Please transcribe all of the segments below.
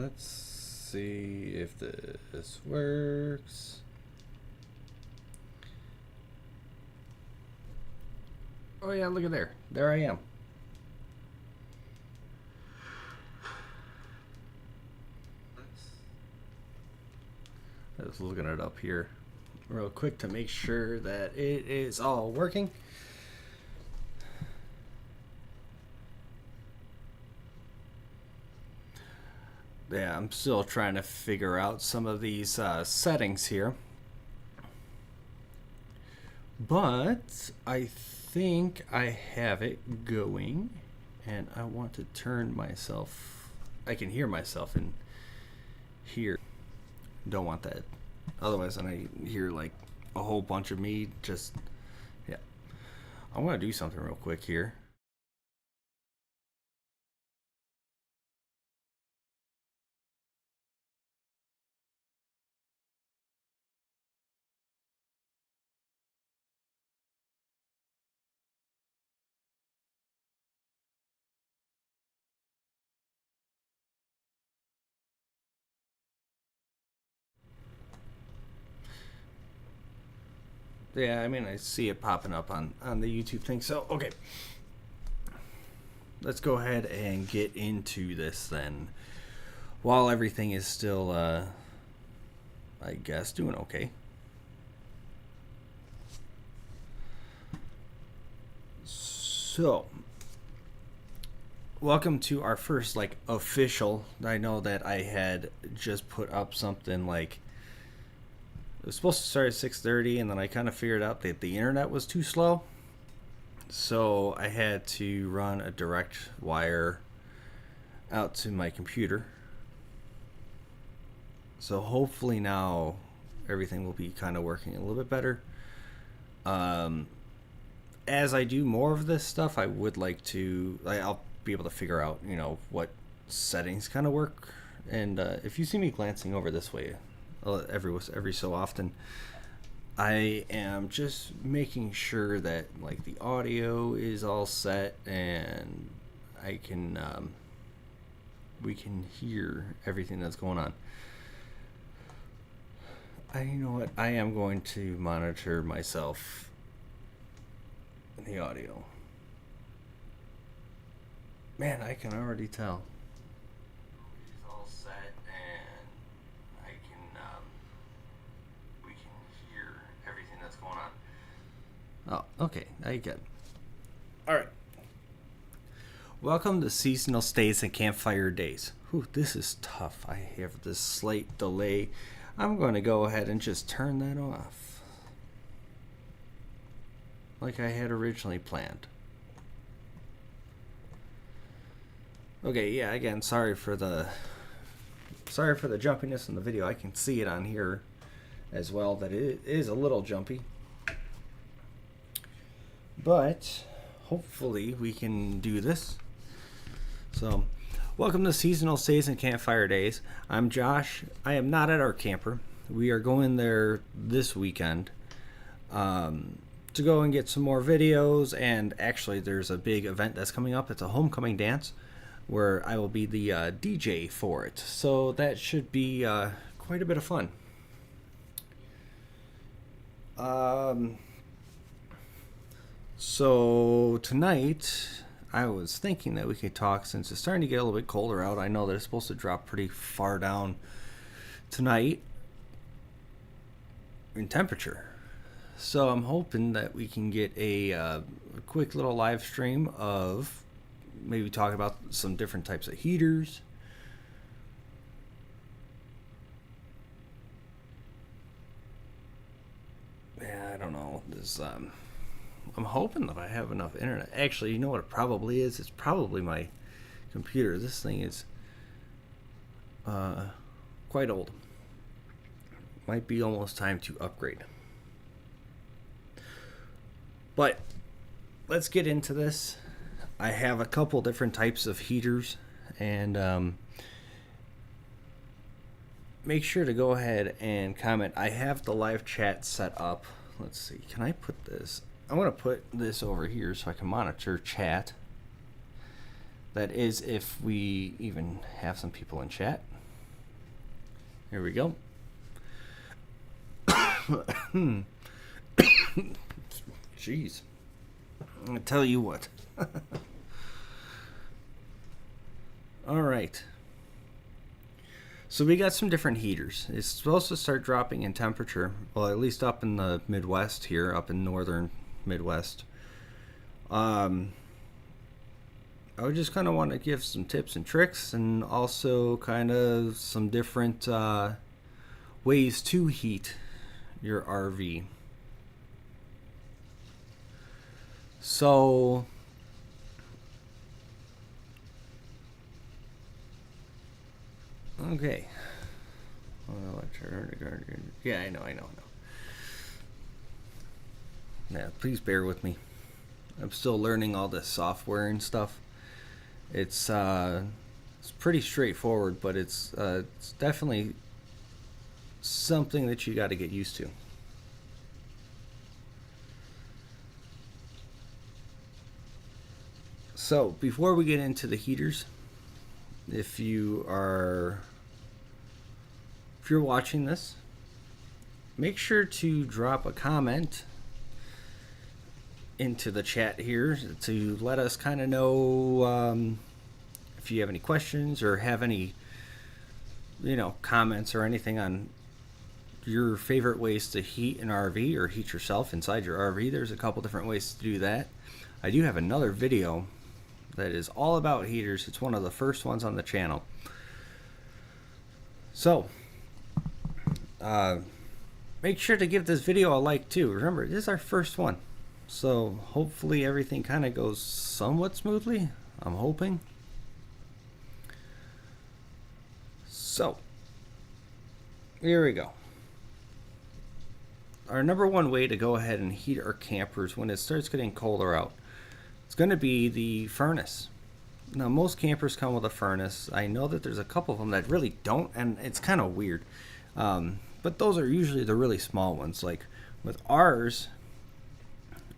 let's see if this works. Oh yeah, look at there. There I am. I was looking it up here real quick to make sure that it is all working. Yeah, I'm still trying to figure out some of these settings here. But I think I have it going, and I want to turn myself. I can hear myself in here. Don't want that. Otherwise, then I hear like a whole bunch of me just. Yeah. I want to do something real quick here. Yeah, I mean, I see it popping up on the YouTube thing. So, okay. Let's go ahead and get into this then. While everything is still, I guess, doing okay. So, welcome to our first, like, official. I know that I had just put up something like it was supposed to start at 6:30, and then I kind of figured out that the internet was too slow. So I had to run a direct wire out to my computer. So hopefully now everything will be kind of working a little bit better. As I do more of this stuff, I would like to, I'll be able to figure out, what settings kind of work. And if you see me glancing over this way, every so often, I am just making sure that like the audio is all set and I can we can hear everything that's going on. You know what? I am going to monitor myself in the audio. Man, I can already tell. Oh, okay. I get it. Alright. Welcome to Seasonal Stays and Campfire Days. Whew, this is tough. I have this slight delay. I'm going to go ahead and just turn that off. Like I had originally planned. Okay, yeah, again, sorry for the jumpiness in the video. I can see it on here as well that it is a little jumpy. But hopefully we can do this. So, welcome to Seasonal Stays and Campfire Days. I'm Josh. I am not at our camper. We are going there this weekend to go and get some more videos. And actually, there's a big event that's coming up. It's a homecoming dance where I will be the DJ for it. So that should be quite a bit of fun. So tonight, I was thinking that we could talk, since it's starting to get a little bit colder out. I know that it's supposed to drop pretty far down tonight in temperature. So I'm hoping that we can get a quick little live stream of maybe talk about some different types of heaters. Yeah, I don't know. I'm hoping that I have enough internet. Actually, you know what it probably is? It's probably my computer. This thing is quite old. Might be almost time to upgrade. But let's get into this. I have a couple different types of heaters, and make sure to go ahead and comment. I have the live chat set up. Let's see. Can I put this? I'm going to put this over here so I can monitor chat. That is if we even have some people in chat. Here we go. Jeez. I'm going to tell you what. All right. So we got some different heaters. It's supposed to start dropping in temperature. Well, at least up in the Midwest here, up in northern Midwest. I would just kind of want to give some tips and tricks, and also kind of some different ways to heat your RV. So okay. Yeah, I know. Yeah, please bear with me. I'm still learning all this software and stuff. It's pretty straightforward, but it's definitely something that you got to get used to. So before we get into the heaters, if you're watching this, make sure to drop a comment into the chat here to let us kind of know if you have any questions or have any comments or anything on your favorite ways to heat an RV or heat yourself inside your RV. There's a couple different ways to do that. I do have another video that is all about heaters. It's one of the first ones on the channel. So make sure to give this video a like too. Remember, this is our first one, so hopefully everything kind of goes somewhat smoothly. I'm hoping. So here we go. Our number one way to go ahead and heat our campers when it starts getting colder out, it's going to be the furnace. Now, most campers come with a furnace. I know that there's a couple of them that really don't, and it's kind of weird. But those are usually the really small ones. Like with ours,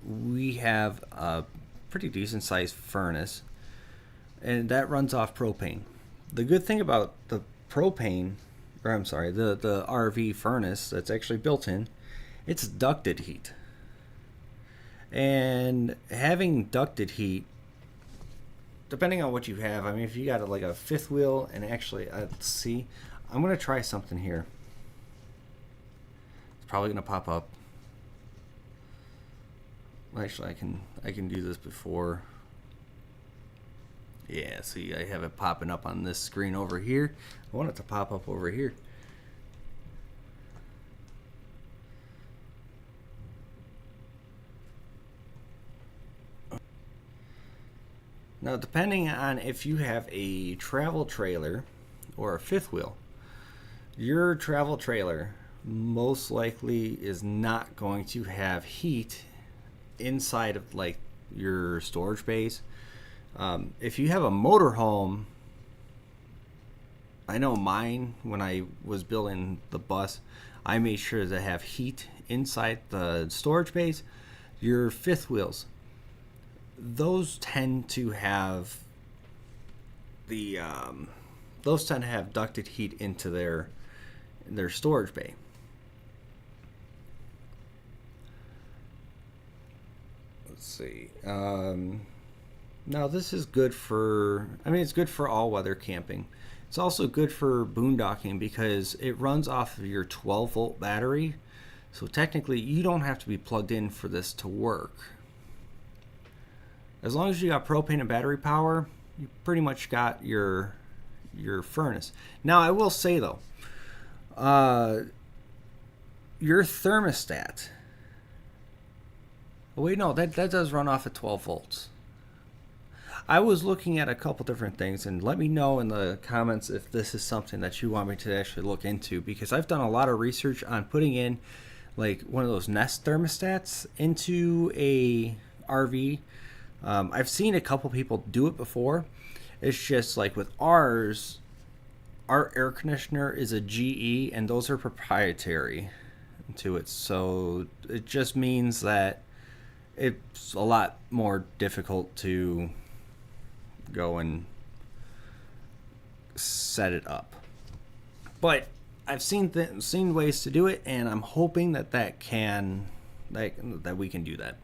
we have a pretty decent sized furnace, and that runs off propane. The good thing about the propane, or I'm sorry, the RV furnace that's actually built in, it's ducted heat. And having ducted heat, depending on what you have, I mean, if you got like a fifth wheel, and actually, let's see, I'm going to try something here. It's probably going to pop up. Actually, I can do this before. Yeah, see, I have it popping up on this screen over here. I want it to pop up over here. Now, depending on if you have a travel trailer or a fifth wheel, your travel trailer most likely is not going to have heat inside of like your storage bays. If you have a motorhome, I know mine, when I was building the bus, I made sure to have heat inside the storage bays. Your fifth wheels, those tend to have ducted heat into their storage bay. Let's see. Now this is good for, it's good for all weather camping. It's also good for boondocking because it runs off of your 12 volt battery. So technically you don't have to be plugged in for this to work. As long as you got propane and battery power, you pretty much got your furnace. Now I will say though, your thermostat, oh wait, no, that does run off at 12 volts. I was looking at a couple different things, and let me know in the comments if this is something that you want me to actually look into, because I've done a lot of research on putting in like one of those Nest thermostats into a RV. I've seen a couple people do it before. It's just like with ours, our air conditioner is a GE, and those are proprietary to it. So it just means that it's a lot more difficult to go and set it up. But I've seen ways to do it, and I'm hoping that we can do that.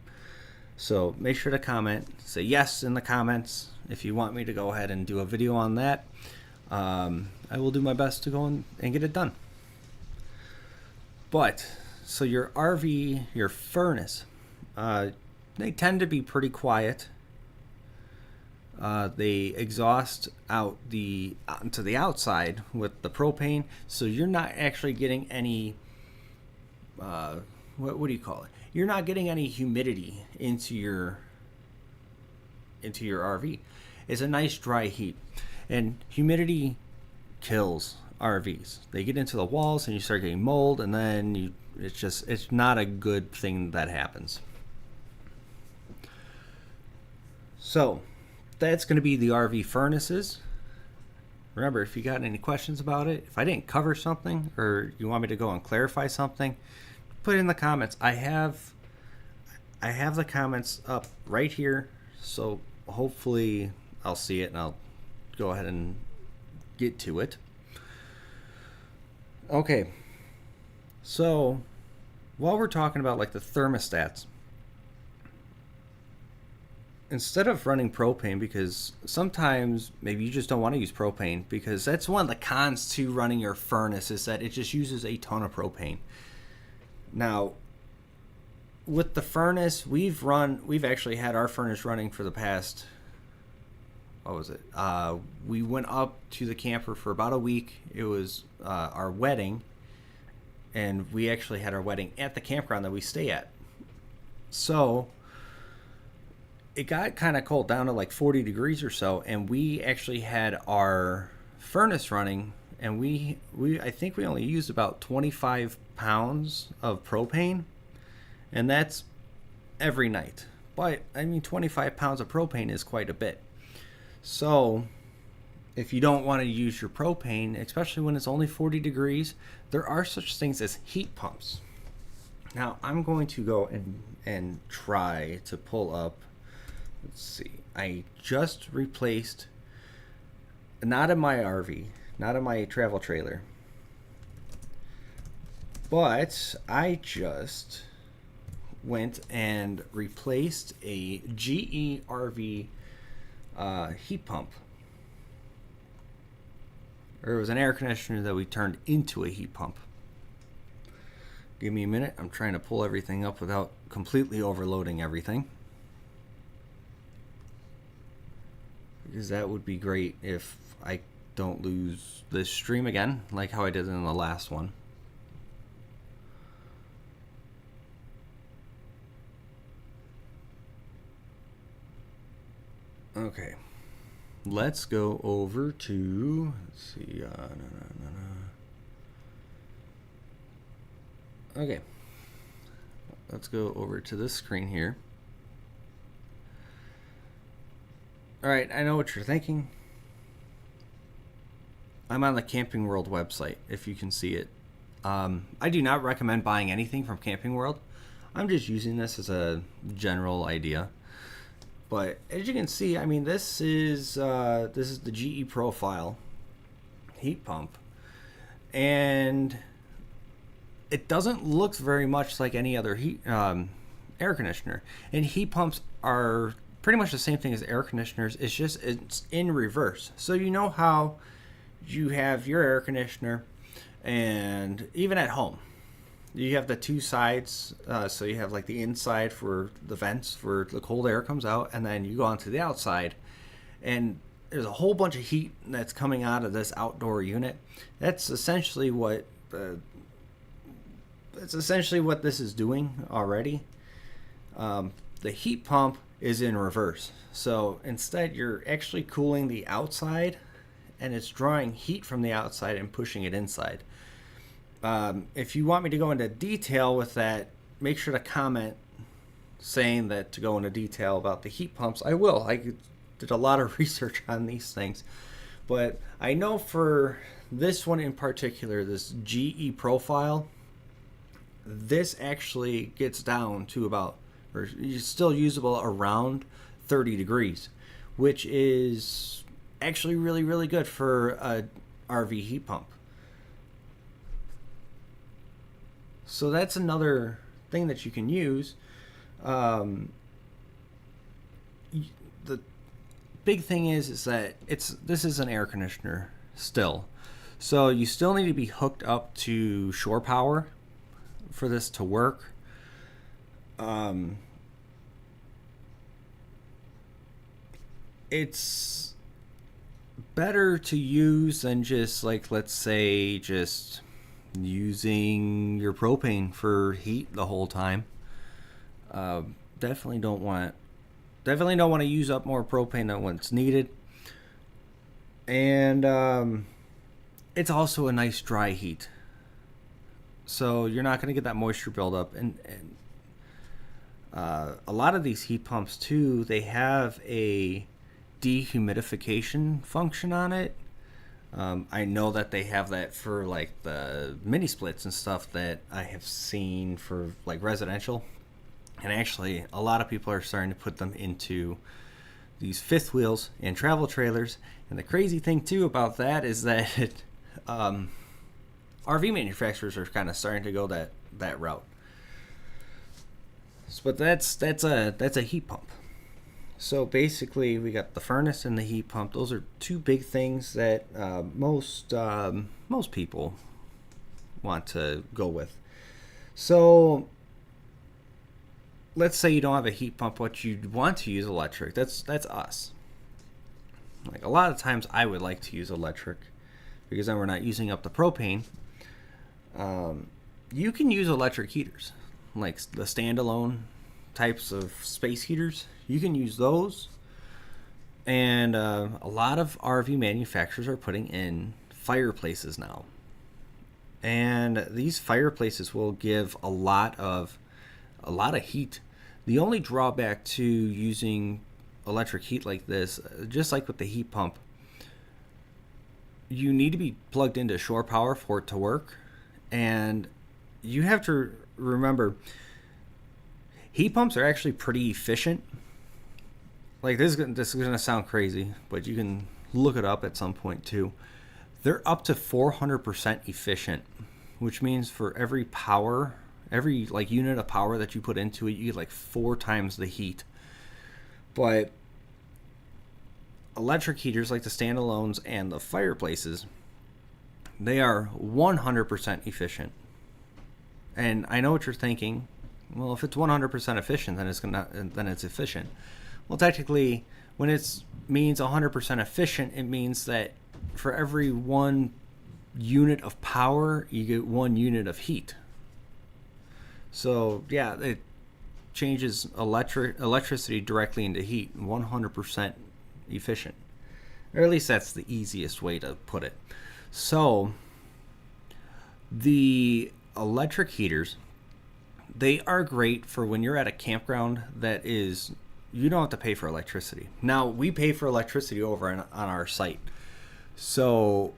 So make sure to comment, say yes in the comments if you want me to go ahead and do a video on that. I will do my best to go and get it done. But so your RV, your furnace, they tend to be pretty quiet. They exhaust out to the outside with the propane, so you're not actually getting any what do you call it? You're not getting any humidity into your RV. It's a nice dry heat, and humidity kills RVs. They get into the walls and you start getting mold, and then it's not a good thing that happens. So that's going to be the RV furnaces. Remember, if you got any questions about it, if I didn't cover something or you want me to go and clarify something, put it in the comments. I have the comments up right here, so hopefully I'll see it and I'll go ahead and get to it. Okay, so while we're talking about like the thermostats, instead of running propane, because sometimes maybe you just don't want to use propane, because that's one of the cons to running your furnace, is that it just uses a ton of propane. Now, with the furnace, we've actually had our furnace running for the past, what was it? We went up to the camper for about a week. It was our wedding, and we actually had our wedding at the campground that we stay at. So it got kind of cold, down to like 40 degrees or so, and we actually had our furnace running, and I think we only used about 25 pounds of propane, and that's every night. But I mean, 25 pounds of propane is quite a bit. So if you don't want to use your propane, especially when it's only 40 degrees, there are such things as heat pumps. Now I'm going to go and try to pull up. Let's see. I just replaced, not in my RV, not in my travel trailer, but I just went and replaced a GE RV heat pump. Or it was an air conditioner that we turned into a heat pump. Give me a minute. I'm trying to pull everything up without completely overloading everything, because that would be great if I don't lose this stream again, like how I did in the last one. Okay, let's go over to, let's see, okay, let's go over to this screen here. All right, I know what you're thinking. I'm on the Camping World website, if you can see it. I do not recommend buying anything from Camping World. I'm just using this as a general idea. But as you can see, I mean, this is the GE Profile heat pump, and it doesn't look very much like any other air conditioner. And heat pumps are pretty much the same thing as air conditioners. It's in reverse. So you know how you have your air conditioner, and even at home, you have the two sides. So you have like the inside for the vents where the cold air comes out, and then you go onto the outside, and there's a whole bunch of heat that's coming out of this outdoor unit. That's essentially what this is doing already. The heat pump is in reverse. So instead, you're actually cooling the outside, and it's drawing heat from the outside and pushing it inside. If you want me to go into detail with that, make sure to comment saying that to go into detail about the heat pumps. I will. I did a lot of research on these things. But I know for this one in particular, this GE Profile, this actually gets down to about, or is still usable around 30 degrees, which is actually really, really good for a RV heat pump. So that's another thing that you can use. The big thing is that this is an air conditioner still. So you still need to be hooked up to shore power for this to work. It's better to use than just, like, let's say, just using your propane for heat the whole time. Definitely don't want to use up more propane than what's needed. And it's also a nice dry heat, so you're not going to get that moisture buildup. And a lot of these heat pumps too, they have a dehumidification function on it. I know that they have that for like the mini splits and stuff that I have seen for like residential. And actually, a lot of people are starting to put them into these fifth wheels and travel trailers. And the crazy thing too about that is that RV manufacturers are kind of starting to go that route. But that's a heat pump. So basically, we got the furnace and the heat pump. Those are two big things that most people want to go with. So let's say you don't have a heat pump, but you want to use electric. That's us. Like, a lot of times I would like to use electric because then we're not using up the propane. You can use electric heaters, like the standalone types of space heaters. You can use those. And a lot of RV manufacturers are putting in fireplaces now. And these fireplaces will give a lot of heat. The only drawback to using electric heat like this, just like with the heat pump, you need to be plugged into shore power for it to work. And you have to remember, heat pumps are actually pretty efficient. Like, this is going to sound crazy, but you can look it up at some point too. They're up to 400% efficient, which means for every like unit of power that you put into it, you get like 4 times the heat. But electric heaters, like the standalones and the fireplaces, they are 100% efficient. And I know what you're thinking. Well, if it's 100% efficient, then it's efficient. Well, technically, when it means 100% efficient, it means that for every 1 unit of power, you get 1 unit of heat. So yeah, it changes electricity directly into heat, 100% efficient. Or at least that's the easiest way to put it. So the electric heaters, they are great for when you're at a campground that is, you don't have to pay for electricity. Now, we pay for electricity over on our site. So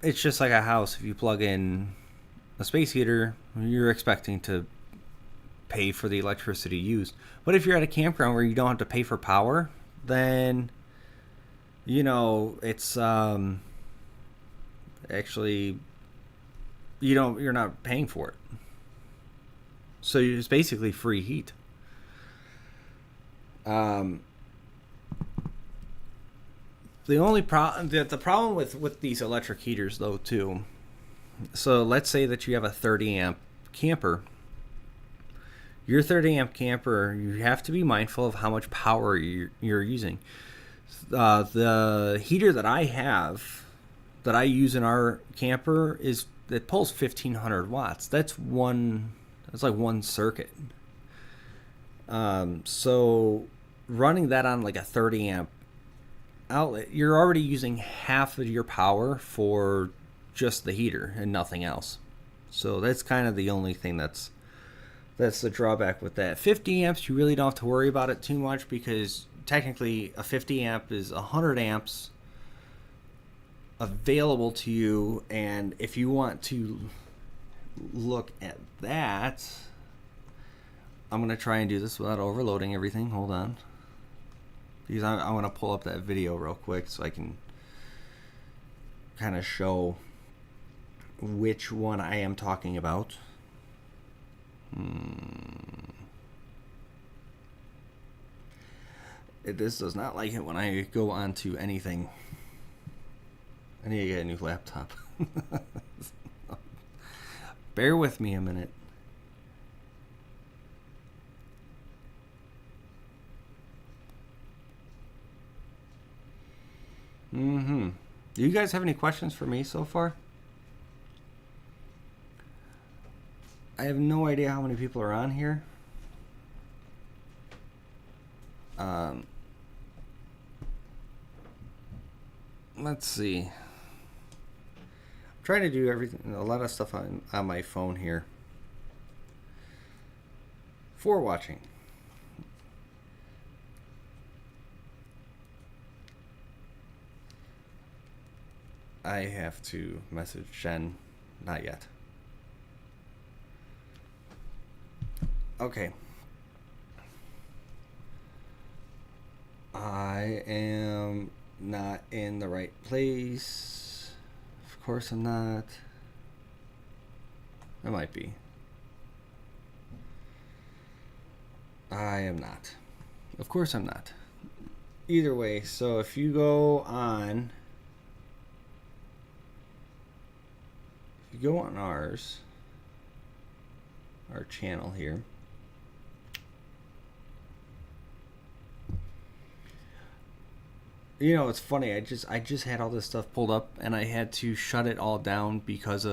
it's just like a house. If you plug in a space heater, you're expecting to pay for the electricity used. But if you're at a campground where you don't have to pay for power, then, you know, it's actually, you're not paying for it. So it's basically free heat. The only the problem with these electric heaters though too. So let's say that you have a 30 amp camper. Your 30 amp camper, you have to be mindful of how much power you're using. The heater that I use in our camper it pulls 1500 watts. That's like one circuit. So running that on like a 30 amp outlet, you're already using half of your power for just the heater and nothing else. So that's kind of the only thing that's the drawback with that. 50 amps, you really don't have to worry about it too much, because technically a 50 amp is 100 amps available to you. And if you want to look at that, I'm going to try and do this without overloading everything. Hold on. Because I want to pull up that video real quick so I can kind of show which one I am talking about. This does not like it when I go onto anything. I need to get a new laptop. Bear with me a minute. Do you guys have any questions for me so far? I have no idea how many people are on here. Let's see. I'm trying to do everything, a lot of stuff on my phone here for watching. I have to message Jen. Not yet. Okay. I am not in the right place. Of course I'm not. I might be. I am not. Of course I'm not. Either way, so if you go on ours, our channel here, you know, it's funny, I just had all this stuff pulled up and I had to shut it all down because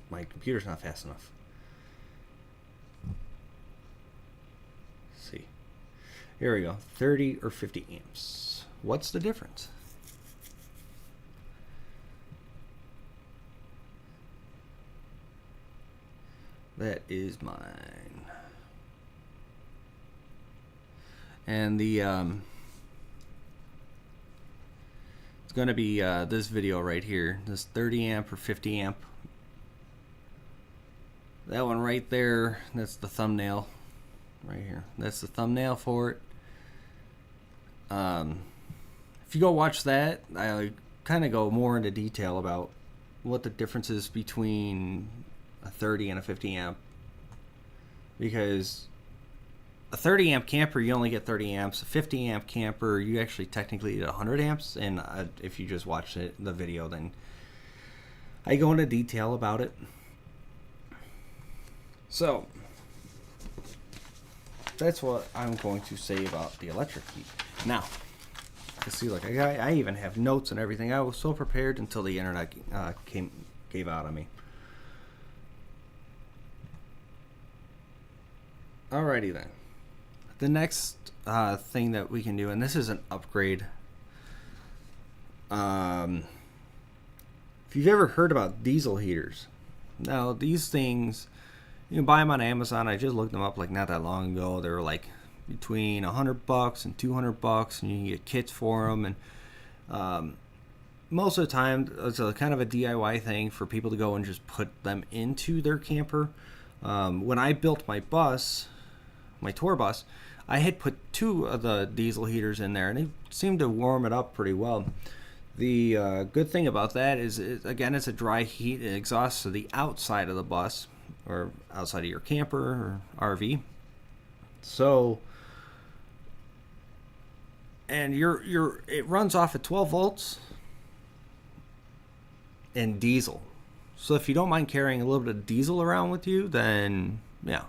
my computer's not fast enough. Let's see. Here we go. 30 or 50 amps. What's the difference? That is mine. And the it's going to be this video right here, this 30 amp or 50 amp. That one right there, that's the thumbnail right here. That's the thumbnail for it. If you go watch that, I kind of go more into detail about what the difference is between a 30 and a 50 amp, because a 30 amp camper you only get 30 amps. A 50 amp camper you actually technically get 100 amps, and if you just watch the video, then I go into detail about it. So that's what I'm going to say about the electric heat. Now, let's see, like I even have notes and everything. I was so prepared until the internet gave out on me. Alrighty then. The next thing that we can do, and this is an upgrade. If you've ever heard about diesel heaters, now these things, you can buy them on Amazon. I just looked them up like not that long ago. They were like between $100 and $200, and you can get kits for them. And most of the time, it's a kind of a DIY thing for people to go and just put them into their camper. When I built my bus, my tour bus, I had put 2 of the diesel heaters in there, and they seemed to warm it up pretty well. The good thing about that is, again, it's a dry heat. It exhausts to the outside of the bus or outside of your camper or RV. So, and it runs off at 12 volts and diesel. So if you don't mind carrying a little bit of diesel around with you, then yeah,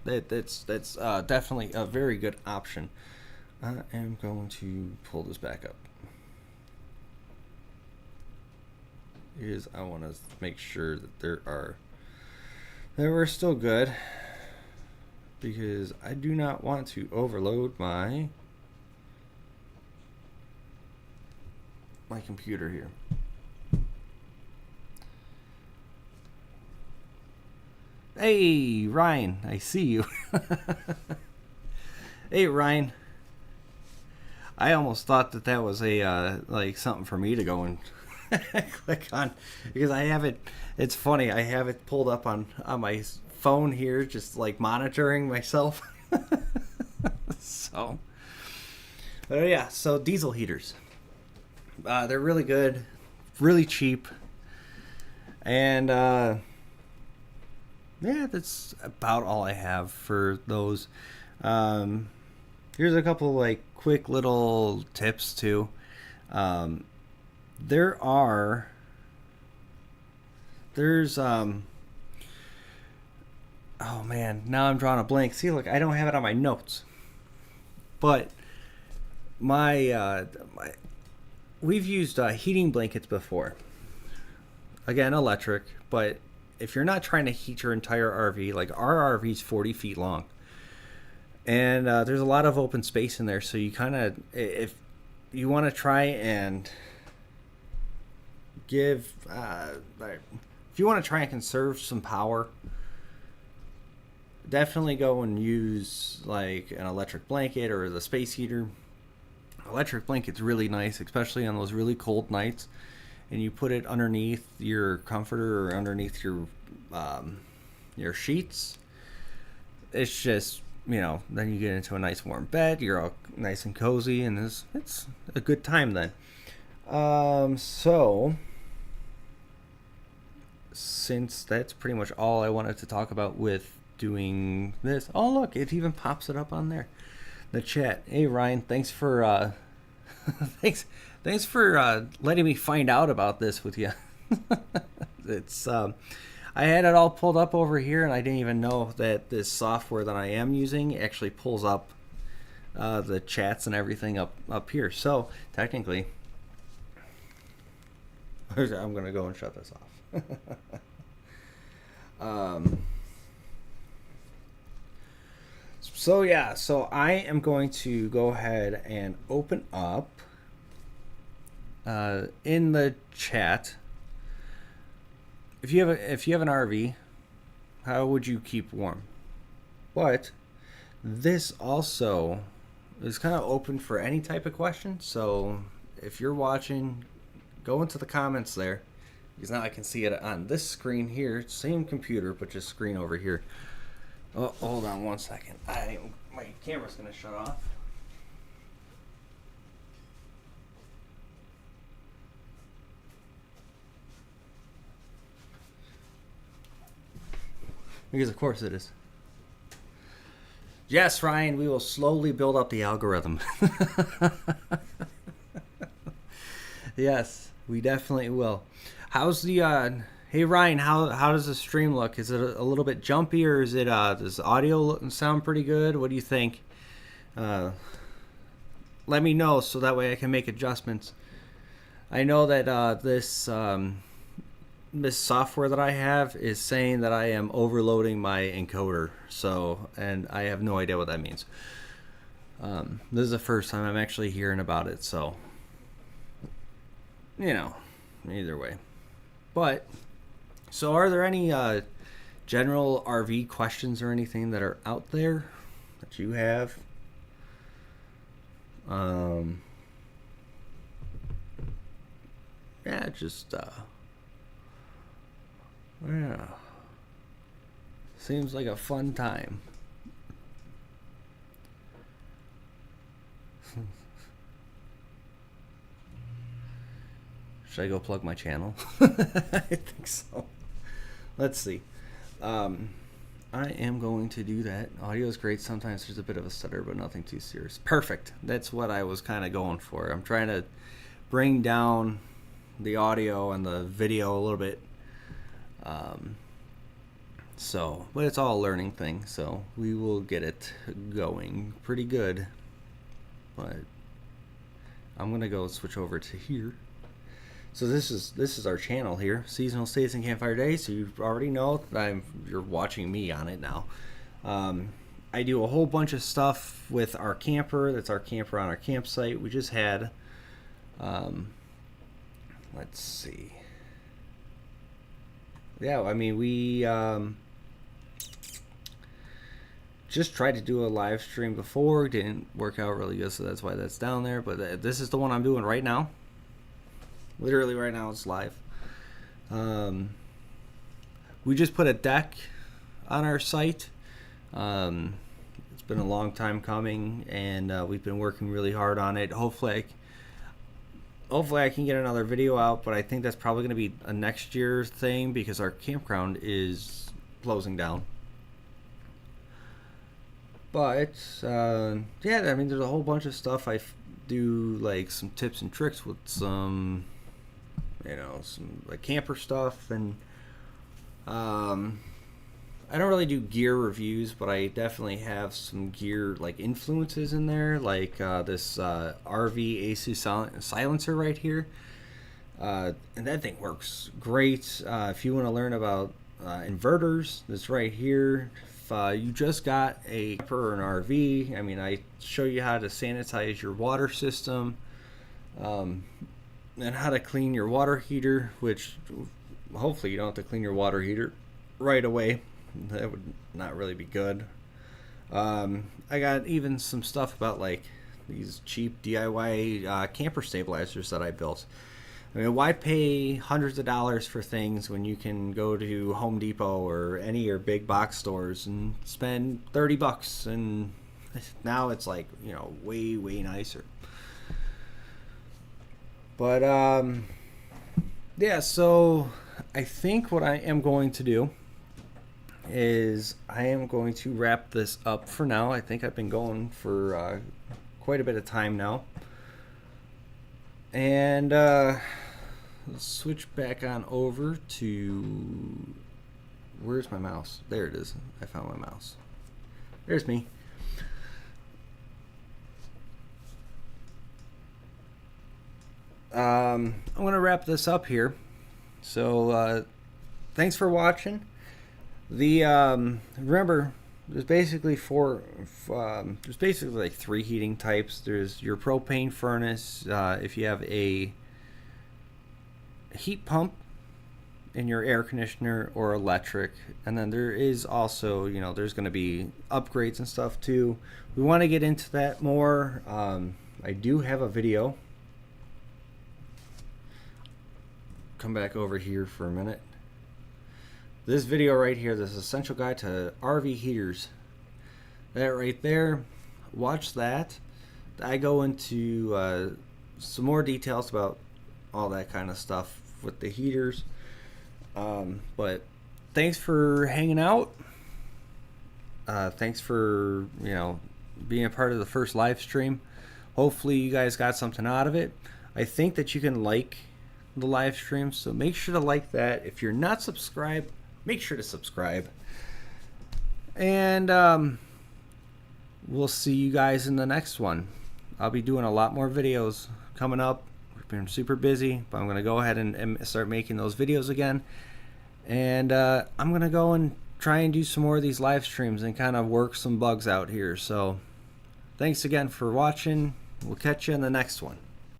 that's definitely a very good option. I am going to pull this back up. I want to make sure that we're still good, because I do not want to overload my computer here. Hey, Ryan, I see you. Hey, Ryan. I almost thought that was a like something for me to go and click on, because I have it. It's funny. I have it pulled up on my phone here, just like monitoring myself. So, yeah. So diesel heaters, they're really good. really cheap. And yeah, that's about all I have for those. Here's a couple like quick little tips too. There's oh man, now I'm drawing a blank. See, look, I don't have it on my notes. But we've used heating blankets before. Again, electric, but if you're not trying to heat your entire RV, like our RV is 40 feet long, and there's a lot of open space in there, so you kind of, if you want to try and if you want to try and conserve some power, definitely go and use like an electric blanket or the space heater. Electric blanket's really nice, especially on those really cold nights. And you put it underneath your comforter or underneath your sheets. It's just, then you get into a nice warm bed. You're all nice and cozy, and it's a good time then. So since that's pretty much all I wanted to talk about with doing this. Oh, look, it even pops it up on there. The chat. Hey, Ryan, thanks for thanks for letting me find out about this with you. It's I had it all pulled up over here, and I didn't even know that this software that I am using actually pulls up the chats and everything up here. So technically, I'm gonna go and shut this off. So I am going to go ahead and open up in the chat. If you have an RV, how would you keep warm? But this also is kind of open for any type of question. So if you're watching, go into the comments there, because now I can see it on this screen here. Same computer, but just screen over here. Oh, hold on one second. My camera's gonna shut off. Because of course it is. Yes, Ryan, we will slowly build up the algorithm. Yes, we definitely will. How's the hey Ryan, how does the stream look? Is it a little bit jumpy, or is it does the audio sound pretty good? What do you think? Let me know so that way I can make adjustments. I know that this software that I have is saying that I am overloading my encoder, and I have no idea what that means. This is the first time I'm actually hearing about it, so either way. But so are there any general RV questions or anything that are out there that you have? Yeah, just yeah. Seems like a fun time. Should I go plug my channel? I think so. Let's see. I am going to do that. Audio is great. Sometimes there's a bit of a stutter, but nothing too serious. Perfect. That's what I was kind of going for. I'm trying to bring down the audio and the video a little bit. But it's all a learning thing, so we will get it going pretty good. But I'm gonna go switch over to here. So this is our channel here, Seasonal Stays and Campfire Days. So you already know that you're watching me on it now. I do a whole bunch of stuff with our camper. That's our camper on our campsite. We just had, let's see. Yeah, I mean, we just tried to do a live stream before. Didn't work out really good, so that's why that's down there. But this is the one I'm doing right now. Literally right now it's live. We just put a deck on our site. It's been a long time coming, and we've been working really hard on it. Hopefully hopefully I can get another video out, but I think that's probably going to be a next year thing because our campground is closing down. But yeah, I mean, there's a whole bunch of stuff I do, like some tips and tricks with some, some like camper stuff, and I don't really do gear reviews, but I definitely have some gear like influences in there, like this RV AC silencer right here, and that thing works great. If you want to learn about inverters, that's right here. If you just got a camper or an RV, I mean, I show you how to sanitize your water system, and how to clean your water heater, which hopefully you don't have to clean your water heater right away. That would not really be good. I got even some stuff about like these cheap DIY camper stabilizers that I built. I mean, why pay hundreds of dollars for things when you can go to Home Depot or any of your big box stores and spend $30, and now it's like, way nicer. But yeah, so I think what I am going to do is I am going to wrap this up for now. I think I've been going for quite a bit of time now. And let's switch back on over to, where's my mouse? There it is. I found my mouse. There's me. I'm going to wrap this up here. So thanks for watching. Remember, there's basically like 3 heating types. There's your propane furnace, if you have a heat pump in your air conditioner, or electric. And then there is also, there's going to be upgrades and stuff too. We want to get into that more. I do have a video. Come back over here for a minute. This video right here, this essential guide to RV heaters, that right there, watch that. I go into some more details about all that kind of stuff with the heaters. But thanks for hanging out. Thanks for being a part of the first live stream. Hopefully you guys got something out of it. I think that you can like the live stream, so make sure to like that. If you're not subscribed, make sure to subscribe. And we'll see you guys in the next one. I'll be doing a lot more videos coming up. We've been super busy, but I'm going to go ahead and start making those videos again. And I'm going to go and try and do some more of these live streams and kind of work some bugs out here. So thanks again for watching. We'll catch you in the next one.